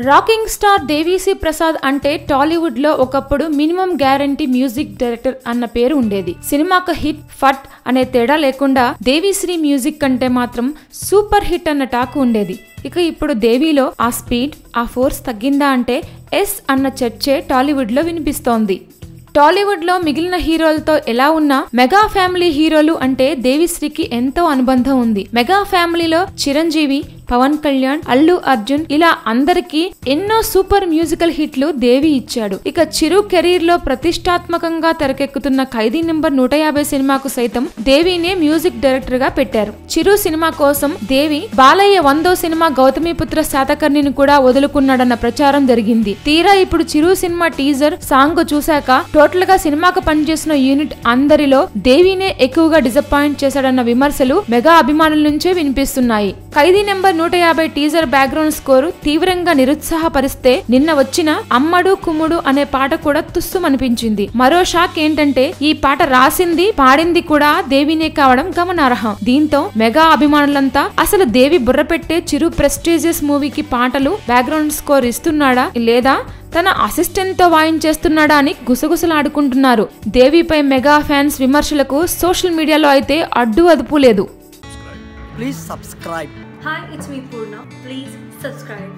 Rocking star Devi Sri Prasad అంటే టాలీవుడ్ లో ఒకప్పుడు మినిమం గ్యారంటీ మ్యూజిక్ డైరెక్టర్ అన్న పేరు ఉండేది. సినిమాకు హిట్ ఫట్ అనే తేడా లేకుండా దేవిశ్రీ మ్యూజిక్ అంటే మాత్రం సూపర్ హిట్ అన్న టాక్ ఉండేది. ఇక ఇప్పుడు దేవిలో ఆ స్పీడ్ ఆ ఫోర్స్ తగ్గిందా అంటే ఎస్ అన్న చర్చే టాలీవుడ్ లో వినిపిస్తోంది. టాలీవుడ్ లో మిగిలిన హీరోలతో ఎలా ఉన్నా మెగా ఫ్యామిలీ హీరోలు అంటే దేవిశ్రీకి ఎంతో అనుబంధం ఉంది. మెగా ఫ్యామిలీలో చిరంజీవి, పవన్ కళ్యాణ్, అల్లు అర్జున్ ఇలా అందరికీ ఎన్నో సూపర్ మ్యూజికల్ హిట్లు దేవి ఇచ్చాడు. ఇక చిరు కెరీర్ లో ప్రతిష్టాత్మకంగా తెరకెక్కుతున్న ఖైదీ నెంబర్ 150 సినిమాకు సైతం దేవినే మ్యూజిక్ డైరెక్టర్ గా పెట్టారు. చిరు సినిమా కోసం దేవి బాలయ్య 100వ సినిమా గౌతమిపుత్ర శాతకర్ణిని కూడా వదులుకున్నాడన్న ప్రచారం జరిగింది. తీరా ఇప్పుడు చిరు సినిమా టీజర్ సాంగ్ చూశాక టోటల్ గా సినిమాకు పనిచేసిన యూనిట్ అందరిలో దేవినే ఎక్కువగా డిసప్పాయింట్ చేశాడన్న విమర్శలు మెగా అభిమానుల నుంచే వినిపిస్తున్నాయి. ఖైదీ నెంబర్ 150 టీజర్ బ్యాక్గ్రౌండ్ స్కోరు తీవ్రంగా నిరుత్సాహపరిస్తే నిన్న వచ్చిన అమ్మడు కుమ్ముడు అనే పాట కూడా తుస్సుమనిపించింది. మరో షాక్ ఏంటంటే ఈ పాట రాసింది పాడింది కూడా దేవినే కావడం గమనార్హం. దీంతో మెగా అభిమానులంతా అసలు దేవి బుర్ర పెట్టే చిరు ప్రెస్టీజియస్ మూవీకి పాటలు బ్యాక్గ్రౌండ్ స్కోర్ ఇస్తున్నాడా లేదా తన అసిస్టెంట్ తో వాయించేస్తున్నాడా అని గుసగుసలాడుకుంటున్నారు. దేవిపై మెగా ఫ్యాన్స్ విమర్శలకు సోషల్ మీడియాలో అయితే అడ్డు అదుపు లేదు. Please subscribe. Hi, it's me Purna. Please subscribe.